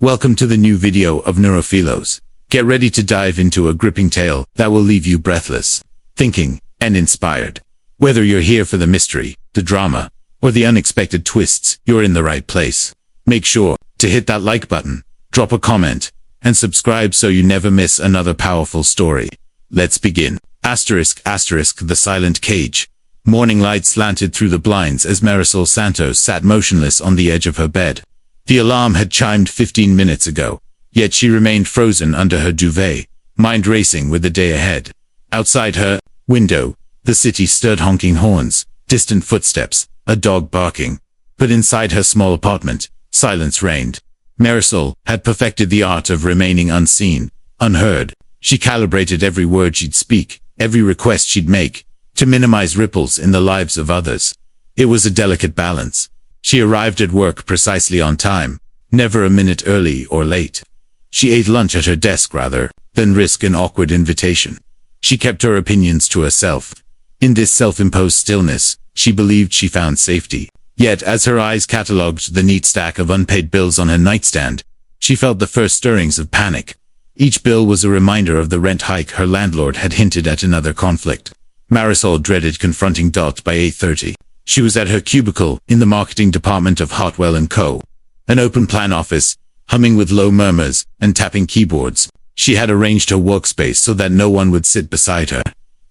Welcome to the new video of NeuroPhilos. Get ready to dive into a gripping tale that will leave you breathless, thinking, and inspired. Whether you're here for the mystery, the drama, or the unexpected twists, you're in the right place. Make sure to hit that like button, drop a comment, and subscribe so you never miss another powerful story. Let's begin. The silent cage. Morning light slanted through the blinds as Marisol Santos sat motionless on the edge of her bed. The alarm had chimed 15 minutes ago, yet she remained frozen under her duvet, mind racing with the day ahead. Outside her window, the city stirred, honking horns, distant footsteps, a dog barking. But inside her small apartment, silence reigned. Marisol had perfected the art of remaining unseen, unheard. She calibrated every word she'd speak, every request she'd make, to minimize ripples in the lives of others. It was a delicate balance. She arrived at work precisely on time, never a minute early or late. She ate lunch at her desk rather than risk an awkward invitation. She kept her opinions to herself. In this self-imposed stillness, she believed she found safety. Yet as her eyes catalogued the neat stack of unpaid bills on her nightstand, she felt the first stirrings of panic. Each bill was a reminder of the rent hike her landlord had hinted at. Another conflict. Marisol dreaded confronting Dot by 8:30. She was at her cubicle in the marketing department of Hartwell & Co., an open-plan office, humming with low murmurs and tapping keyboards. She had arranged her workspace so that no one would sit beside her.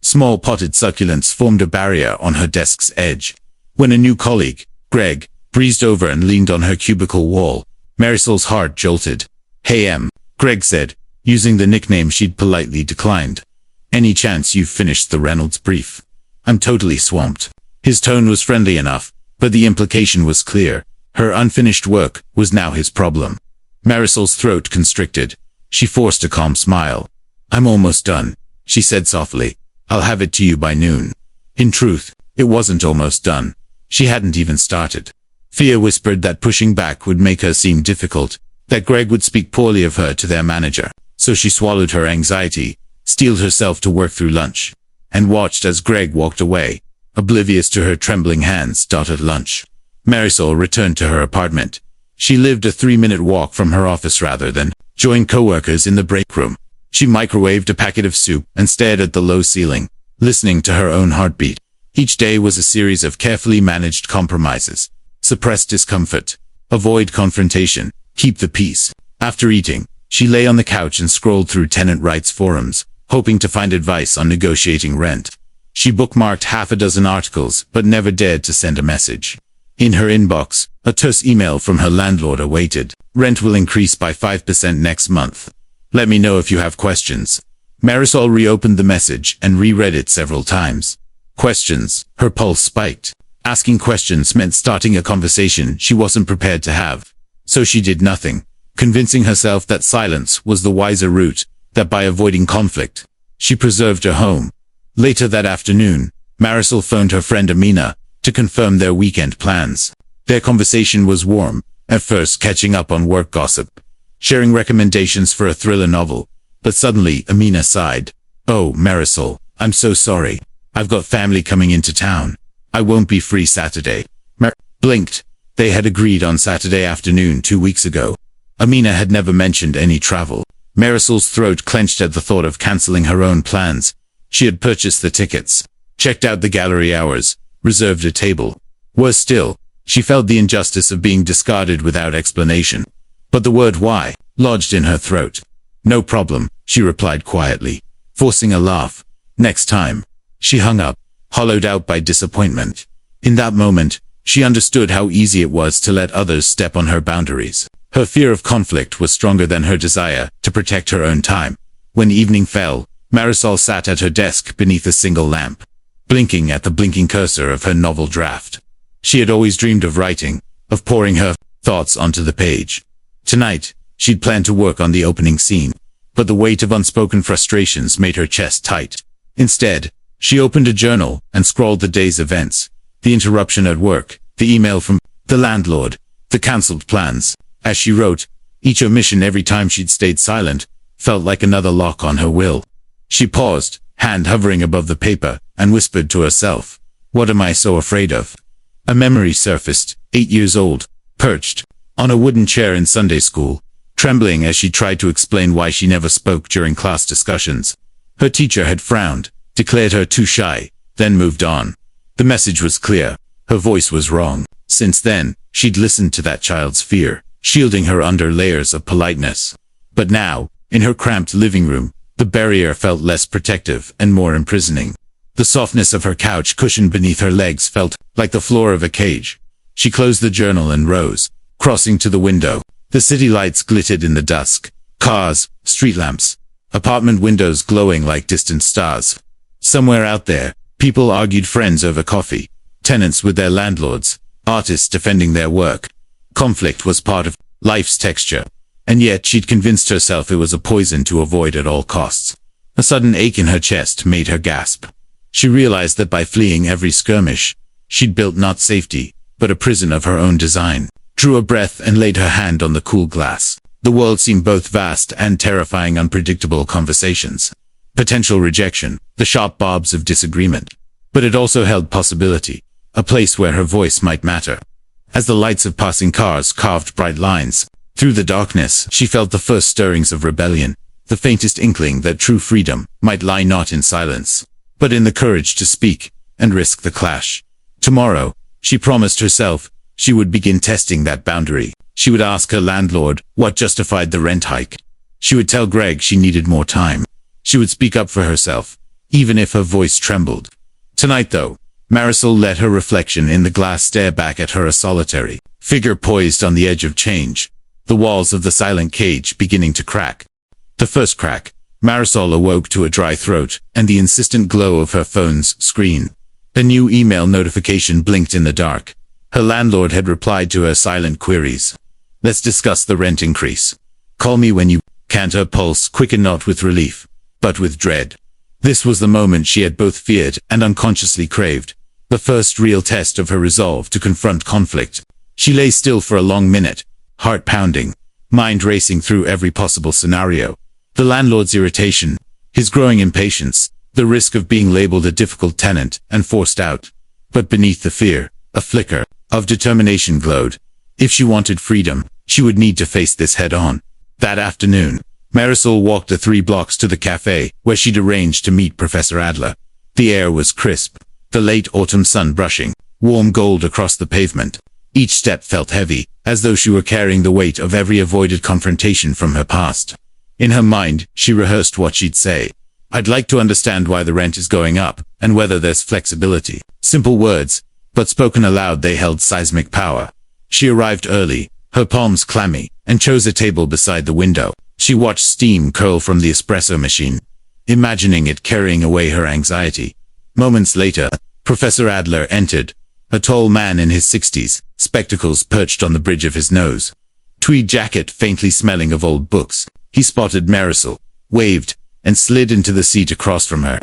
Small potted succulents formed a barrier on her desk's edge. When a new colleague, Greg, breezed over and leaned on her cubicle wall, Marisol's heart jolted. "Hey Greg said, using the nickname she'd politely declined. "Any chance you've finished the Reynolds brief? I'm totally swamped." His tone was friendly enough, but the implication was clear. Her unfinished work was now his problem. Marisol's throat constricted. She forced a calm smile. "I'm almost done," she said softly. "I'll have it to you by noon." In truth, it wasn't almost done. She hadn't even started. Fear whispered that pushing back would make her seem difficult, that Greg would speak poorly of her to their manager. So she swallowed her anxiety, steeled herself to work through lunch, and watched as Greg walked away, oblivious to her trembling hands. At lunch, Marisol returned to her apartment. She lived a 3-minute walk from her office rather than join coworkers in the break room. She microwaved a packet of soup and stared at the low ceiling, listening to her own heartbeat. Each day was a series of carefully managed compromises. Suppress discomfort, avoid confrontation, keep the peace. After eating, she lay on the couch and scrolled through tenant rights forums, hoping to find advice on negotiating rent. She bookmarked half a dozen articles, but never dared to send a message. In her inbox, a terse email from her landlord awaited. "Rent will increase by 5% next month. Let me know if you have questions." Marisol reopened the message and reread it several times. Questions. Her pulse spiked. Asking questions meant starting a conversation she wasn't prepared to have. So she did nothing, convincing herself that silence was the wiser route, that by avoiding conflict, she preserved her home. Later that afternoon, Marisol phoned her friend Amina to confirm their weekend plans. Their conversation was warm, at first catching up on work gossip, sharing recommendations for a thriller novel. But suddenly Amina sighed. "Oh, Marisol, I'm so sorry. I've got family coming into town. I won't be free Saturday." Blinked. They had agreed on Saturday afternoon 2 weeks ago. Amina had never mentioned any travel. Marisol's throat clenched at the thought of canceling her own plans. She had purchased the tickets, checked out the gallery hours, reserved a table. Worse still, she felt the injustice of being discarded without explanation. But the word "why" lodged in her throat. "No problem," she replied quietly, forcing a laugh. "Next time." She hung up, hollowed out by disappointment. In that moment, she understood how easy it was to let others step on her boundaries. Her fear of conflict was stronger than her desire to protect her own time. When evening fell, Marisol sat at her desk beneath a single lamp, blinking at the blinking cursor of her novel draft. She had always dreamed of writing, of pouring her thoughts onto the page. Tonight, she'd planned to work on the opening scene, but the weight of unspoken frustrations made her chest tight. Instead, she opened a journal and scrawled the day's events, the interruption at work, the email from the landlord, the cancelled plans. As she wrote, each omission every time she'd stayed silent felt like another lock on her will. She paused, hand hovering above the paper, and whispered to herself, "What am I so afraid of?" A memory surfaced, 8 years old, perched on a wooden chair in Sunday school, trembling as she tried to explain why she never spoke during class discussions. Her teacher had frowned, declared her too shy, then moved on. The message was clear. Her voice was wrong. Since then, she'd listened to that child's fear, shielding her under layers of politeness. But now, in her cramped living room, the barrier felt less protective and more imprisoning. The softness of her couch cushion beneath her legs felt like the floor of a cage. She closed the journal and rose, crossing to the window. The city lights glittered in the dusk. Cars, street lamps, apartment windows glowing like distant stars. Somewhere out there, people argued, friends over coffee, tenants with their landlords, artists defending their work. Conflict was part of life's texture, and yet she'd convinced herself it was a poison to avoid at all costs. A sudden ache in her chest made her gasp. She realized that by fleeing every skirmish, she'd built not safety, but a prison of her own design. Drew a breath and laid her hand on the cool glass. The world seemed both vast and terrifying. Unpredictable conversations, potential rejection, the sharp barbs of disagreement. But it also held possibility, a place where her voice might matter. As the lights of passing cars carved bright lines through the darkness, she felt the first stirrings of rebellion, the faintest inkling that true freedom might lie not in silence, but in the courage to speak and risk the clash. Tomorrow, she promised herself, she would begin testing that boundary. She would ask her landlord what justified the rent hike. She would tell Greg she needed more time. She would speak up for herself, even if her voice trembled. Tonight, though, Marisol let her reflection in the glass stare back at her, a solitary figure poised on the edge of change, the walls of the silent cage beginning to crack. The first crack, Marisol awoke to a dry throat and the insistent glow of her phone's screen. A new email notification blinked in the dark. Her landlord had replied to her silent queries. Let's discuss the rent increase. Call me when you can. Her pulse quickened, not with relief, but with dread. This was the moment she had both feared and unconsciously craved. The first real test of her resolve to confront conflict. She lay still for a long minute, heart pounding, mind racing through every possible scenario. The landlord's irritation, his growing impatience, the risk of being labeled a difficult tenant and forced out. But beneath the fear, a flicker of determination glowed. If she wanted freedom, she would need to face this head on. That afternoon, Marisol walked the 3 blocks to the cafe, where she'd arranged to meet Professor Adler. The air was crisp, the late autumn sun brushing warm gold across the pavement. Each step felt heavy, as though she were carrying the weight of every avoided confrontation from her past. In her mind, she rehearsed what she'd say. I'd like to understand why the rent is going up, and whether there's flexibility. Simple words, but spoken aloud they held seismic power. She arrived early, her palms clammy, and chose a table beside the window. She watched steam curl from the espresso machine, imagining it carrying away her anxiety. Moments later, Professor Adler entered, a tall man in his 60s, spectacles perched on the bridge of his nose. Tweed jacket faintly smelling of old books. He spotted Marisol, waved, and slid into the seat across from her.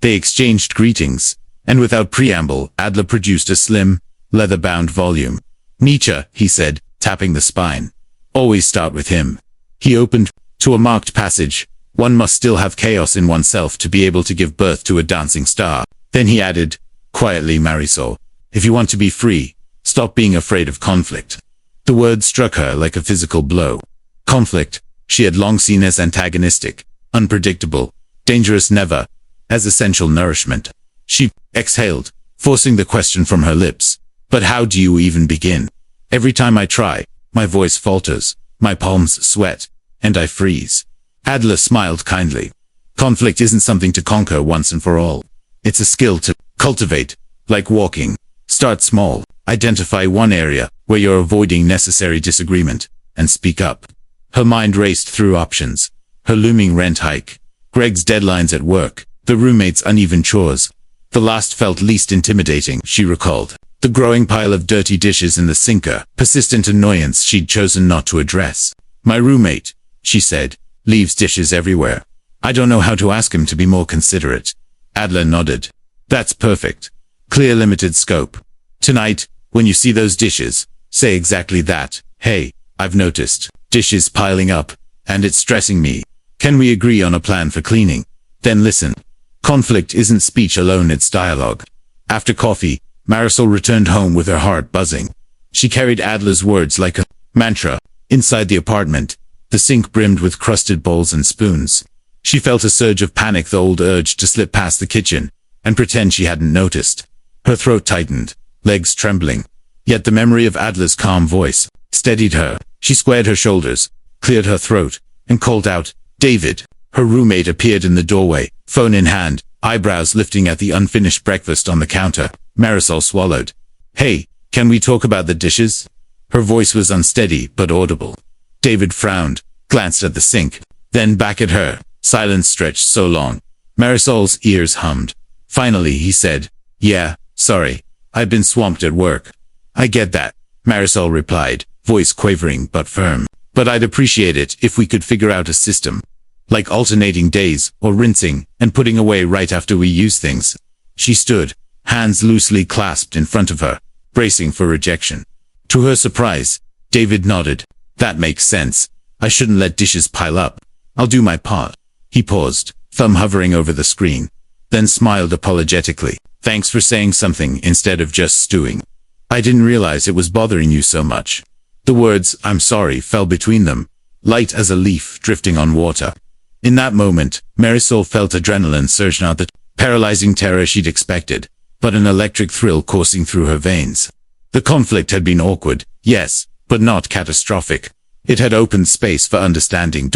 They exchanged greetings, and without preamble, Adler produced a slim, leather-bound volume. Nietzsche, he said, tapping the spine. Always start with him. He opened to a marked passage. One must still have chaos in oneself to be able to give birth to a dancing star. Then he added, quietly, Marisol, if you want to be free, stop being afraid of conflict. The word struck her like a physical blow. Conflict, she had long seen as antagonistic, unpredictable, dangerous, never as essential nourishment. She exhaled, forcing the question from her lips. But how do you even begin? Every time I try, my voice falters, my palms sweat, and I freeze. Adler smiled kindly. Conflict isn't something to conquer once and for all. It's a skill to cultivate, like walking. Start small, identify one area where you're avoiding necessary disagreement, and speak up. Her mind raced through options. Her looming rent hike, Greg's deadlines at work, the roommate's uneven chores. The last felt least intimidating, she recalled. The growing pile of dirty dishes in the sink, a persistent annoyance she'd chosen not to address. My roommate, she said, leaves dishes everywhere. I don't know how to ask him to be more considerate. Adler nodded. That's perfect. Clear, limited scope. Tonight, when you see those dishes, say exactly that. Hey, I've noticed dishes piling up, and it's stressing me. Can we agree on a plan for cleaning? Then listen. Conflict isn't speech alone, it's dialogue. After coffee, Marisol returned home with her heart buzzing. She carried Adler's words like a mantra inside the apartment. The sink brimmed with crusted bowls and spoons. She felt a surge of panic, the old urge to slip past the kitchen and pretend she hadn't noticed. Her throat tightened, legs trembling. Yet the memory of Adler's calm voice steadied her. She squared her shoulders, cleared her throat, and called out, "David." Her roommate appeared in the doorway, phone in hand, eyebrows lifting at the unfinished breakfast on the counter. Marisol swallowed. "Hey, can we talk about the dishes?" Her voice was unsteady but audible. David frowned, glanced at the sink, then back at her. Silence stretched so long. Marisol's ears hummed. Finally he said, "Yeah, sorry. I've been swamped at work." "I get that," Marisol replied, voice quavering but firm. "But I'd appreciate it if we could figure out a system. Like alternating days, or rinsing, and putting away right after we use things." She stood, hands loosely clasped in front of her, bracing for rejection. To her surprise, David nodded. "That makes sense. I shouldn't let dishes pile up. I'll do my part." He paused, thumb hovering over the screen, then smiled apologetically. "Thanks for saying something instead of just stewing. I didn't realize it was bothering you so much." The words, "I'm sorry," fell between them, light as a leaf drifting on water. In that moment, Marisol felt adrenaline surge, not the paralyzing terror she'd expected, but an electric thrill coursing through her veins. The conflict had been awkward, yes, but not catastrophic. It had opened space for understanding.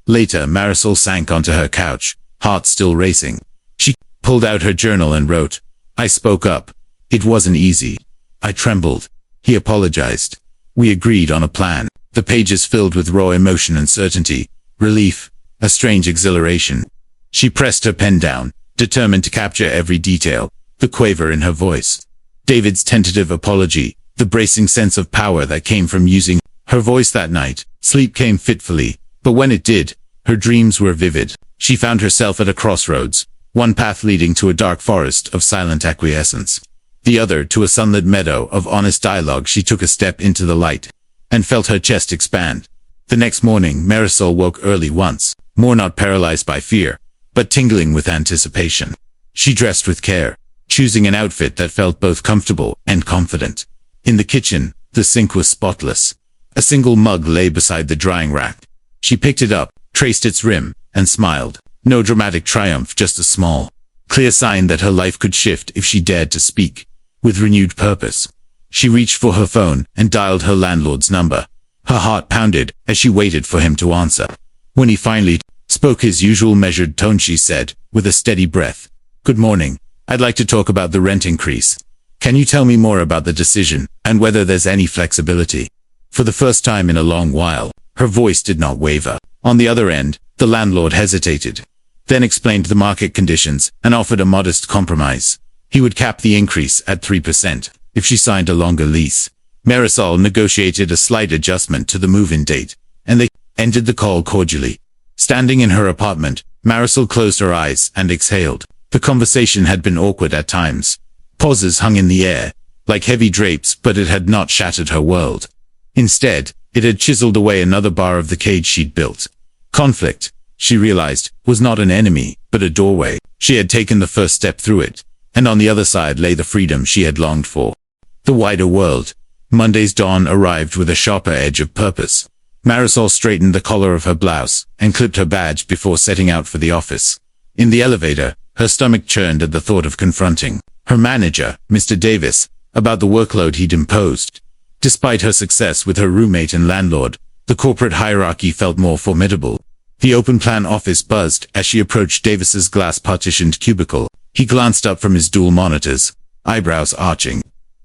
Later, Marisol sank onto her couch, heart still racing. She pulled out her journal and wrote, "I spoke up. It wasn't easy. I trembled." He apologized. "We agreed on a plan." The pages filled with raw emotion and certainty, relief, a strange exhilaration. She pressed her pen down, determined to capture every detail, the quaver in her voice. David's tentative apology, the bracing sense of power that came from using her voice that night. Sleep came fitfully, but when it did, her dreams were vivid. She found herself at a crossroads, one path leading to a dark forest of silent acquiescence, the other to a sunlit meadow of honest dialogue. She took a step into the light, and felt her chest expand. The next morning, Marisol woke early once more, not paralyzed by fear, but tingling with anticipation. She dressed with care, choosing an outfit that felt both comfortable and confident. In the kitchen, the sink was spotless. A single mug lay beside the drying rack. She picked it up, traced its rim, and smiled. No dramatic triumph, just a small, clear sign that her life could shift if she dared to speak with renewed purpose. She reached for her phone and dialed her landlord's number. Her heart pounded as she waited for him to answer. When he finally spoke, his usual measured tone, she said, with a steady breath, "Good morning. I'd like to talk about the rent increase. Can you tell me more about the decision, and whether there's any flexibility?" For the first time in a long while, her voice did not waver. On the other end, the landlord hesitated, then explained the market conditions and offered a modest compromise. He would cap the increase at 3% if she signed a longer lease. Marisol negotiated a slight adjustment to the move-in date, and they ended the call cordially. Standing in her apartment, Marisol closed her eyes and exhaled. The conversation had been awkward at times. Pauses hung in the air, like heavy drapes, but it had not shattered her world. Instead, it had chiseled away another bar of the cage she'd built. Conflict, she realized, was not an enemy, but a doorway. She had taken the first step through it, and on the other side lay the freedom she had longed for. The wider world. Monday's dawn arrived with a sharper edge of purpose. Marisol straightened the collar of her blouse and clipped her badge before setting out for the office. In the elevator, her stomach churned at the thought of confronting her manager, Mr. Davis, about the workload he'd imposed. Despite her success with her roommate and landlord, the corporate hierarchy felt more formidable. The open-plan office buzzed as she approached Davis's glass-partitioned cubicle. He glanced up from his dual monitors, eyebrows arching.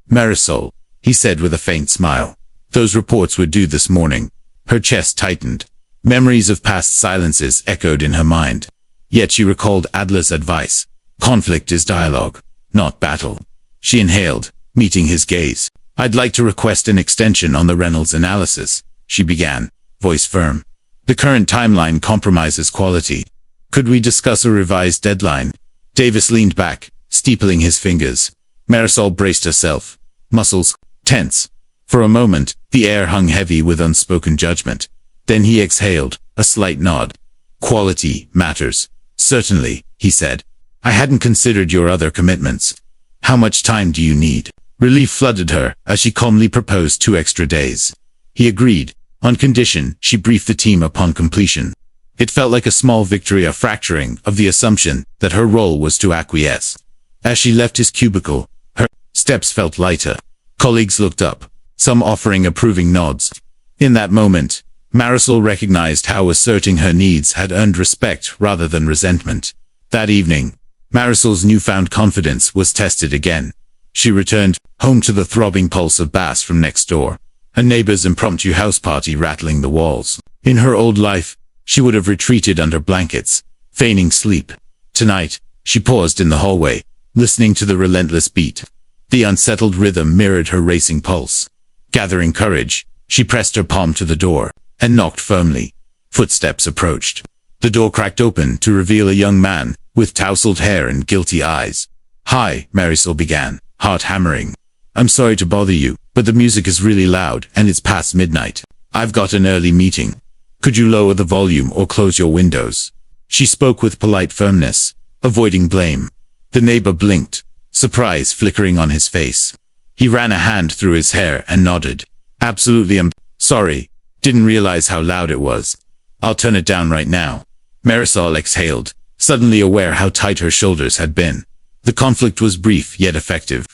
"Marisol," he said with a faint smile. "Those reports were due this morning." Her chest tightened. Memories of past silences echoed in her mind. Yet she recalled Adler's advice. Conflict is dialogue, not battle. She inhaled, meeting his gaze. "I'd like to request an extension on the Reynolds analysis," she began, voice firm. "The current timeline compromises quality. Could we discuss a revised deadline?" Davis leaned back, steepling his fingers. Marisol braced herself, muscles tense. For a moment, the air hung heavy with unspoken judgment. Then he exhaled, a slight nod. "Quality matters. Certainly," he said. "I hadn't considered your other commitments. How much time do you need?" Relief flooded her as she calmly proposed 2 extra days. He agreed, on condition she briefed the team upon completion. It felt like a small victory, a fracturing of the assumption that her role was to acquiesce. As she left his cubicle, her steps felt lighter. Colleagues looked up, some offering approving nods. In that moment, Marisol recognized how asserting her needs had earned respect rather than resentment. That evening, Marisol's newfound confidence was tested again. She returned home to the throbbing pulse of bass from next door, a neighbor's impromptu house party rattling the walls. In her old life, she would have retreated under blankets, feigning sleep. Tonight, she paused in the hallway, listening to the relentless beat. The unsettled rhythm mirrored her racing pulse. Gathering courage, she pressed her palm to the door and knocked firmly. Footsteps approached. The door cracked open to reveal a young man with tousled hair and guilty eyes. "Hi," Marisol began, heart hammering. "I'm sorry to bother you, but the music is really loud and it's past midnight. I've got an early meeting. Could you lower the volume or close your windows?" She spoke with polite firmness, avoiding blame. The neighbor blinked, surprise flickering on his face. He ran a hand through his hair and nodded. "Absolutely, I'm sorry. Didn't realize how loud it was. I'll turn it down right now." Marisol exhaled, suddenly aware how tight her shoulders had been. The conflict was brief yet effective.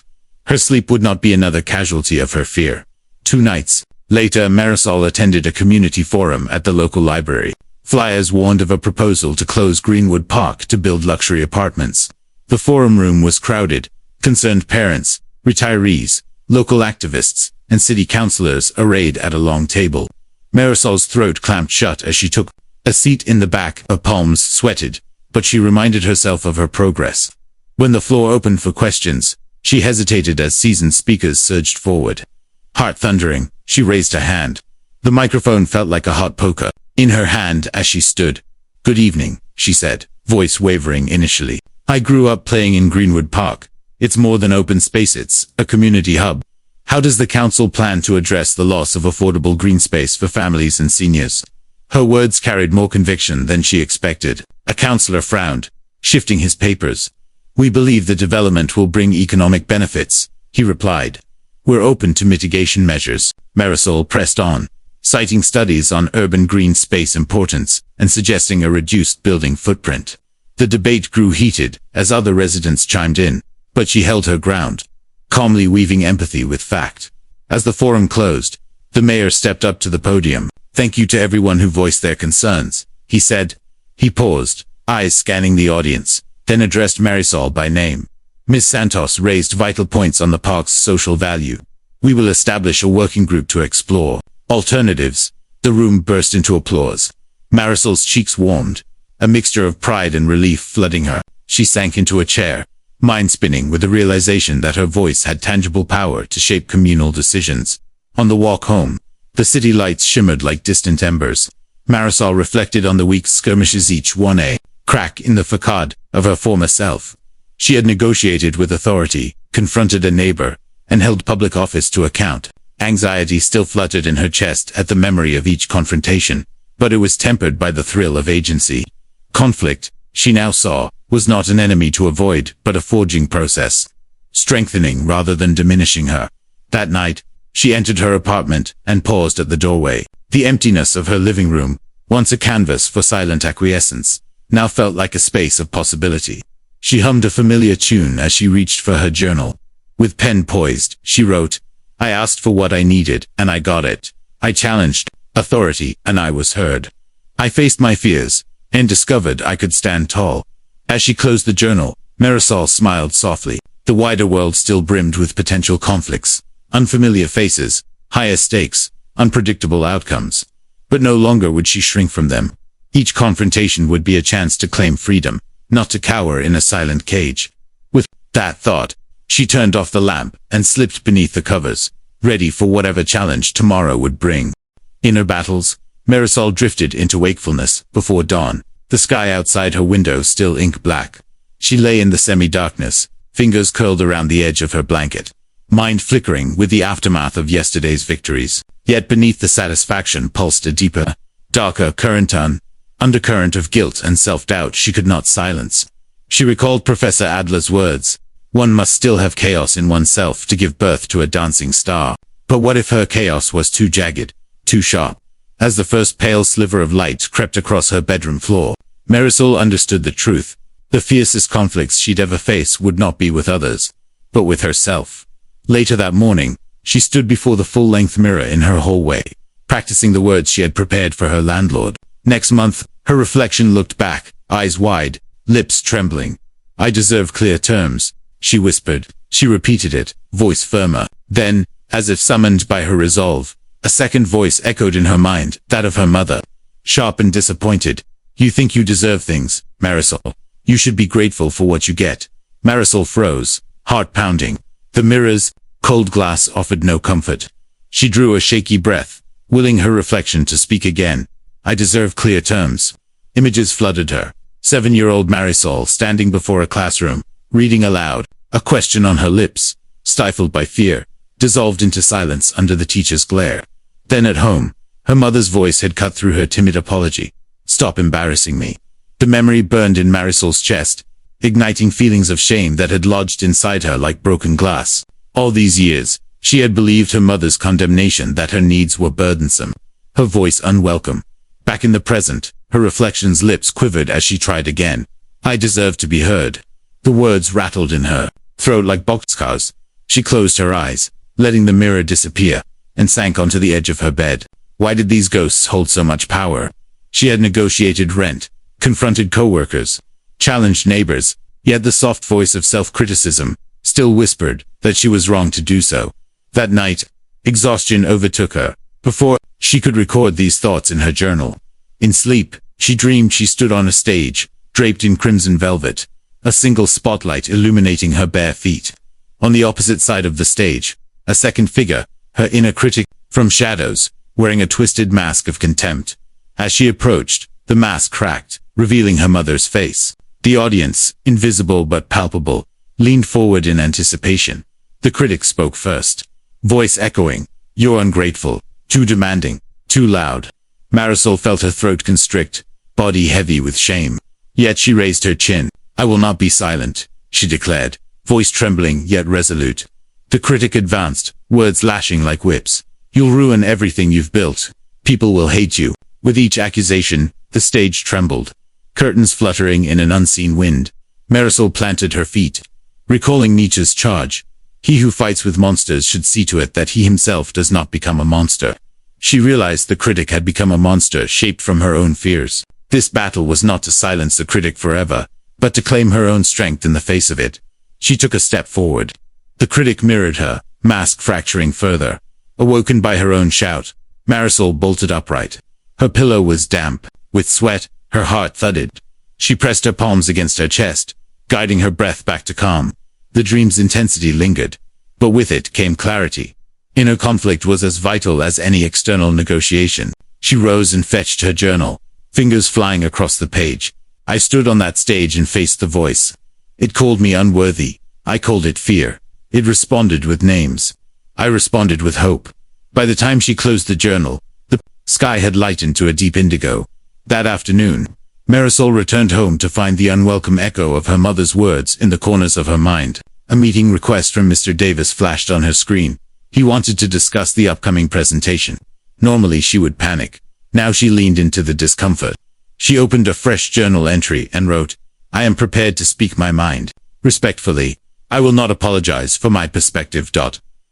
Her sleep would not be another casualty of her fear. 2 nights later, Marisol attended a community forum at the local library. Flyers warned of a proposal to close Greenwood Park to build luxury apartments. The forum room was crowded. Concerned parents, retirees, local activists, and city councillors arrayed at a long table. Marisol's throat clamped shut as she took a seat in the back. Her palms sweated, but she reminded herself of her progress. When the floor opened for questions, she hesitated as seasoned speakers surged forward. Heart thundering, she raised a hand. The microphone felt like a hot poker in her hand as she stood. "Good evening," she said, voice wavering initially. "I grew up playing in Greenwood Park. It's more than open space, it's a community hub. How does the council plan to address the loss of affordable green space for families and seniors?" Her words carried more conviction than she expected. A councillor frowned, shifting his papers. "We believe the development will bring economic benefits," he replied. "We're open to mitigation measures," Marisol pressed on, citing studies on urban green space importance and suggesting a reduced building footprint. The debate grew heated as other residents chimed in, but she held her ground, calmly weaving empathy with fact. As the forum closed, the mayor stepped up to the podium. "Thank you to everyone who voiced their concerns," he said. He paused, eyes scanning the audience, then addressed Marisol by name. "Ms. Santos raised vital points on the park's social value. We will establish a working group to explore alternatives." The room burst into applause. Marisol's cheeks warmed, a mixture of pride and relief flooding her. She sank into a chair, mind spinning with the realization that her voice had tangible power to shape communal decisions. On the walk home, the city lights shimmered like distant embers. Marisol reflected on the week's skirmishes, each one a crack in the facade of her former self. She had negotiated with authority, confronted a neighbor, and held public office to account. Anxiety still fluttered in her chest at the memory of each confrontation, but it was tempered by the thrill of agency. Conflict, she now saw, was not an enemy to avoid, but a forging process, strengthening rather than diminishing her. That night, she entered her apartment and paused at the doorway. The emptiness of her living room, once a canvas for silent acquiescence, now felt like a space of possibility. She hummed a familiar tune as she reached for her journal. With pen poised, she wrote, "I asked for what I needed, and I got it. I challenged authority, and I was heard. I faced my fears, and discovered I could stand tall." As she closed the journal, Marisol smiled softly. The wider world still brimmed with potential conflicts, unfamiliar faces, higher stakes, unpredictable outcomes. But no longer would she shrink from them. Each confrontation would be a chance to claim freedom, not to cower in a silent cage. With that thought, she turned off the lamp and slipped beneath the covers, ready for whatever challenge tomorrow would bring. In her battles, Marisol drifted into wakefulness before dawn, the sky outside her window still ink black. She lay in the semi-darkness, fingers curled around the edge of her blanket, mind flickering with the aftermath of yesterday's victories. Yet beneath the satisfaction pulsed a deeper, darker undercurrent of guilt and self-doubt she could not silence. She recalled Professor Adler's words, "One must still have chaos in oneself to give birth to a dancing star." But what if her chaos was too jagged, too sharp? As the first pale sliver of light crept across her bedroom floor, Marisol understood the truth. The fiercest conflicts she'd ever face would not be with others, but with herself. Later that morning, she stood before the full-length mirror in her hallway, practicing the words she had prepared for her landlord. Next month, her reflection looked back, eyes wide, lips trembling. "I deserve clear terms," she whispered. She repeated it, voice firmer. Then, as if summoned by her resolve, a second voice echoed in her mind, that of her mother. Sharp and disappointed. "You think you deserve things, Marisol. You should be grateful for what you get." Marisol froze, heart pounding. The mirror's cold glass offered no comfort. She drew a shaky breath, willing her reflection to speak again. "I deserve clear terms." Images flooded her. 7-year-old Marisol standing before a classroom, reading aloud, a question on her lips, stifled by fear, dissolved into silence under the teacher's glare. Then at home, her mother's voice had cut through her timid apology. "Stop embarrassing me." The memory burned in Marisol's chest, igniting feelings of shame that had lodged inside her like broken glass. All these years, she had believed her mother's condemnation that her needs were burdensome, her voice unwelcome. Back in the present, her reflection's lips quivered as she tried again. "I deserve to be heard." The words rattled in her throat like boxcars. She closed her eyes, letting the mirror disappear, and sank onto the edge of her bed. Why did these ghosts hold so much power? She had negotiated rent, confronted co-workers, challenged neighbors, yet the soft voice of self-criticism still whispered that she was wrong to do so. That night, exhaustion overtook her. Before she could record these thoughts in her journal, in sleep, she dreamed she stood on a stage, draped in crimson velvet, a single spotlight illuminating her bare feet. On the opposite side of the stage, a second figure, her inner critic, from shadows, wearing a twisted mask of contempt. As she approached, the mask cracked, revealing her mother's face. The audience, invisible but palpable, leaned forward in anticipation. The critic spoke first, voice echoing, "You're ungrateful, too demanding, too loud." Marisol felt her throat constrict, body heavy with shame. Yet she raised her chin. "I will not be silent," she declared, voice trembling yet resolute. The critic advanced, words lashing like whips. "You'll ruin everything you've built. People will hate you." With each accusation, the stage trembled, curtains fluttering in an unseen wind. Marisol planted her feet, recalling Nietzsche's charge. He who fights with monsters should see to it that he himself does not become a monster. She realized the critic had become a monster shaped from her own fears. This battle was not to silence the critic forever, but to claim her own strength in the face of it. She took a step forward. The critic mirrored her, mask fracturing further. Awoken by her own shout, Marisol bolted upright. Her pillow was damp. With sweat, her heart thudded. She pressed her palms against her chest, guiding her breath back to calm. The dream's intensity lingered, but with it came clarity. Inner conflict was as vital as any external negotiation. She rose and fetched her journal, fingers flying across the page. "I stood on that stage and faced the voice. It called me unworthy. I called it fear. It responded with names. I responded with hope." By the time she closed the journal, the sky had lightened to a deep indigo. That afternoon, Marisol returned home to find the unwelcome echo of her mother's words in the corners of her mind. A meeting request from Mr. Davis flashed on her screen. He wanted to discuss the upcoming presentation. Normally she would panic. Now she leaned into the discomfort. She opened a fresh journal entry and wrote, "I am prepared to speak my mind. Respectfully, I will not apologize for my perspective."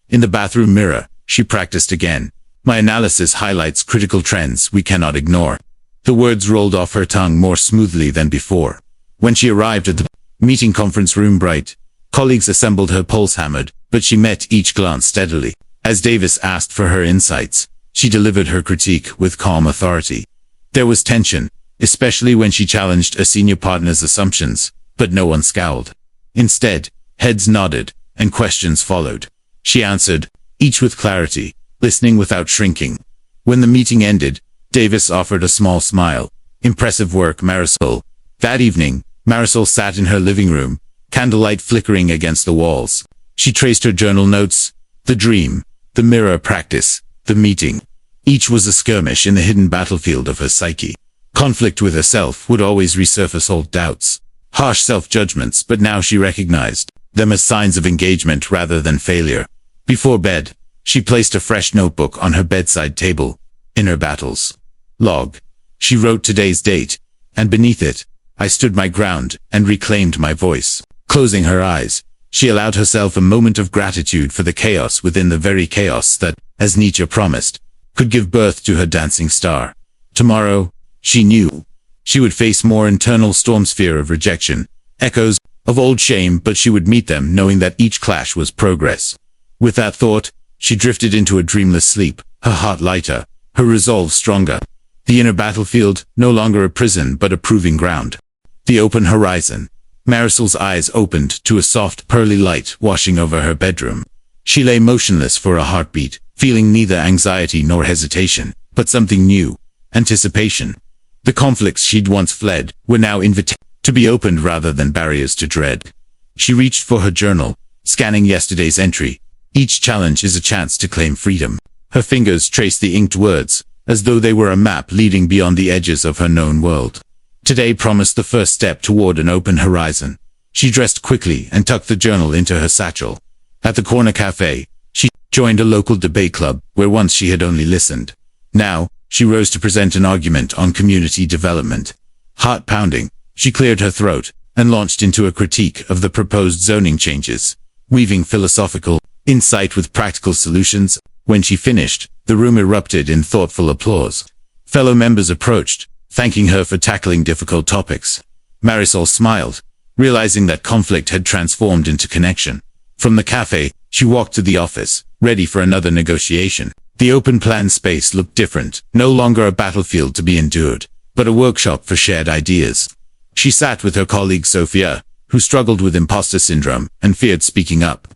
In the bathroom mirror, she practiced again. "My analysis highlights critical trends we cannot ignore." The words rolled off her tongue more smoothly than before. When she arrived at the meeting conference room bright, colleagues assembled, her pulse hammered, but she met each glance steadily. As Davis asked for her insights, she delivered her critique with calm authority. There was tension, especially when she challenged a senior partner's assumptions, but no one scowled. Instead, heads nodded, and questions followed. She answered, each with clarity, listening without shrinking. When the meeting ended, Davis offered a small smile. "Impressive work, Marisol." That evening, Marisol sat in her living room, candlelight flickering against the walls. She traced her journal notes, the dream, the mirror practice, the meeting. Each was a skirmish in the hidden battlefield of her psyche. Conflict with herself would always resurface old doubts, harsh self-judgments, but now she recognized them as signs of engagement rather than failure. Before bed, she placed a fresh notebook on her bedside table. Inner battles. Log. She wrote today's date, and beneath it, I stood my ground and reclaimed my voice. Closing her eyes, she allowed herself a moment of gratitude for the chaos within the very chaos that, as Nietzsche promised, could give birth to her dancing star. Tomorrow, she knew, she would face more internal storms, fear of rejection, echoes of old shame, but she would meet them knowing that each clash was progress. With that thought, she drifted into a dreamless sleep, her heart lighter, her resolve stronger. The inner battlefield, no longer a prison but a proving ground. The open horizon. Marisol's eyes opened to a soft, pearly light washing over her bedroom. She lay motionless for a heartbeat, feeling neither anxiety nor hesitation, but something new, anticipation. The conflicts she'd once fled were now invitations to be opened rather than barriers to dread. She reached for her journal, scanning yesterday's entry. Each challenge is a chance to claim freedom. Her fingers traced the inked words, as though they were a map leading beyond the edges of her known world. Today promised the first step toward an open horizon. She dressed quickly and tucked the journal into her satchel. At the corner cafe, she joined a local debate club where once she had only listened. Now, she rose to present an argument on community development. Heart pounding, she cleared her throat and launched into a critique of the proposed zoning changes, weaving philosophical insight with practical solutions. When she finished, the room erupted in thoughtful applause. Fellow members approached, thanking her for tackling difficult topics. Marisol smiled, realizing that conflict had transformed into connection. From the cafe, she walked to the office, ready for another negotiation. The open plan space looked different, no longer a battlefield to be endured, but a workshop for shared ideas. She sat with her colleague Sophia, who struggled with imposter syndrome and feared speaking up.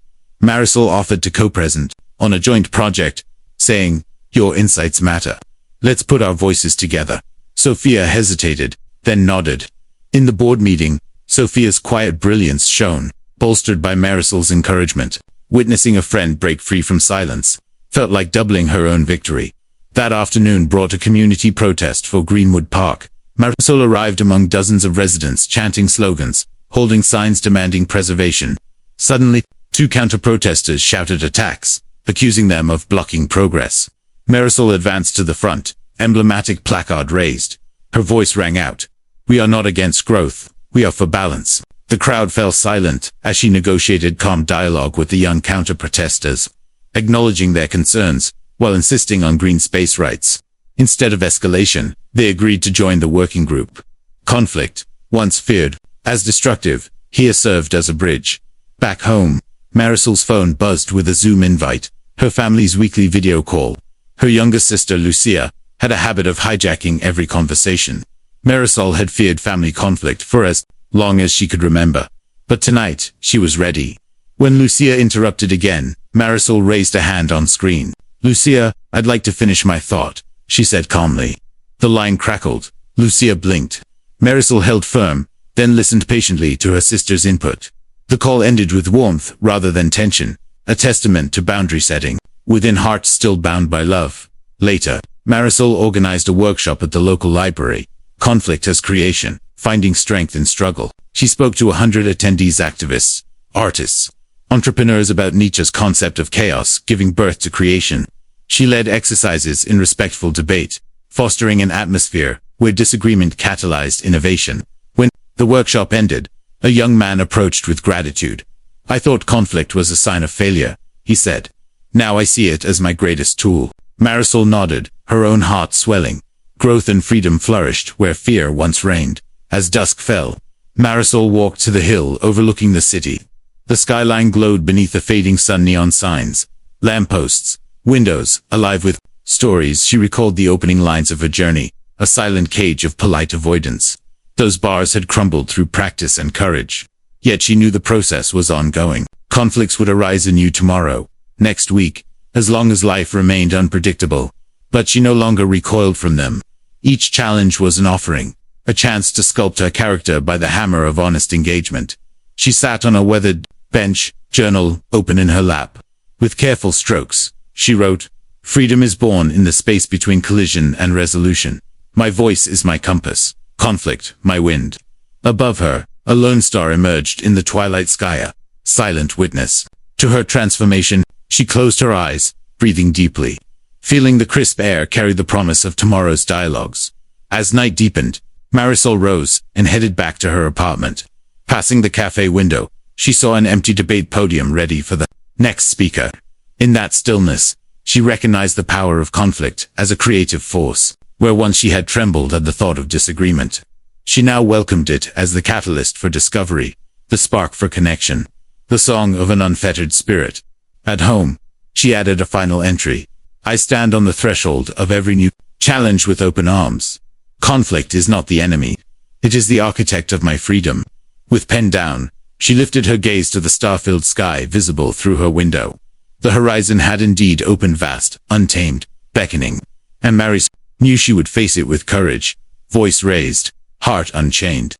Marisol offered to co-present on a joint project, saying, "Your insights matter. Let's put our voices together." Sophia hesitated, then nodded. In the board meeting, Sophia's quiet brilliance shone, bolstered by Marisol's encouragement. Witnessing a friend break free from silence felt like doubling her own victory. That afternoon brought a community protest for Greenwood Park. Marisol arrived among dozens of residents chanting slogans, holding signs demanding preservation. Suddenly, two counter-protesters shouted attacks, accusing them of blocking progress. Marisol advanced to the front, emblematic placard raised. Her voice rang out, "We are not against growth, we are for balance." The crowd fell silent as she negotiated calm dialogue with the young counter-protesters, acknowledging their concerns while insisting on green space rights. Instead of escalation, they agreed to join the working group. Conflict, once feared as destructive, here served as a bridge. Back home, Marisol's phone buzzed with a Zoom invite, her family's weekly video call. Her younger sister, Lucia, had a habit of hijacking every conversation. Marisol had feared family conflict for as long as she could remember. But tonight, she was ready. When Lucia interrupted again, Marisol raised a hand on screen. "Lucia, I'd like to finish my thought," she said calmly. The line crackled. Lucia blinked. Marisol held firm, then listened patiently to her sister's input. The call ended with warmth rather than tension, a testament to boundary setting, within hearts still bound by love. Later, Marisol organized a workshop at the local library, Conflict as Creation, Finding Strength in Struggle. She spoke to 100 attendees, activists, artists, entrepreneurs about Nietzsche's concept of chaos giving birth to creation. She led exercises in respectful debate, fostering an atmosphere where disagreement catalyzed innovation. When the workshop ended, a young man approached with gratitude. "I thought conflict was a sign of failure," he said. "Now I see it as my greatest tool." Marisol nodded, her own heart swelling. Growth and freedom flourished where fear once reigned. As dusk fell, Marisol walked to the hill overlooking the city. The skyline glowed beneath the fading sun. Neon signs, lampposts, windows, alive with stories. She recalled the opening lines of her journey, a silent cage of polite avoidance. Those bars had crumbled through practice and courage. Yet she knew the process was ongoing. Conflicts would arise anew tomorrow, next week, as long as life remained unpredictable. But she no longer recoiled from them. Each challenge was an offering, a chance to sculpt her character by the hammer of honest engagement. She sat on a weathered bench, journal open in her lap. With careful strokes, she wrote, "Freedom is born in the space between collision and resolution. My voice is my compass, conflict, my wind." Above her, a lone star emerged in the twilight sky, a silent witness to her transformation. She closed her eyes, breathing deeply. feeling the crisp air carry the promise of tomorrow's dialogues. As night deepened, Marisol rose and headed back to her apartment. Passing the cafe window, she saw an empty debate podium ready for the next speaker. In that stillness, she recognized the power of conflict as a creative force, where once she had trembled at the thought of disagreement. She now welcomed it as the catalyst for discovery, the spark for connection, the song of an unfettered spirit. At home, she added a final entry. I stand on the threshold of every new challenge with open arms. Conflict is not the enemy. It is the architect of my freedom. With pen down, she lifted her gaze to the star-filled sky visible through her window. The horizon had indeed opened vast, untamed, beckoning, and Marisol knew she would face it with courage, voice raised, heart unchained.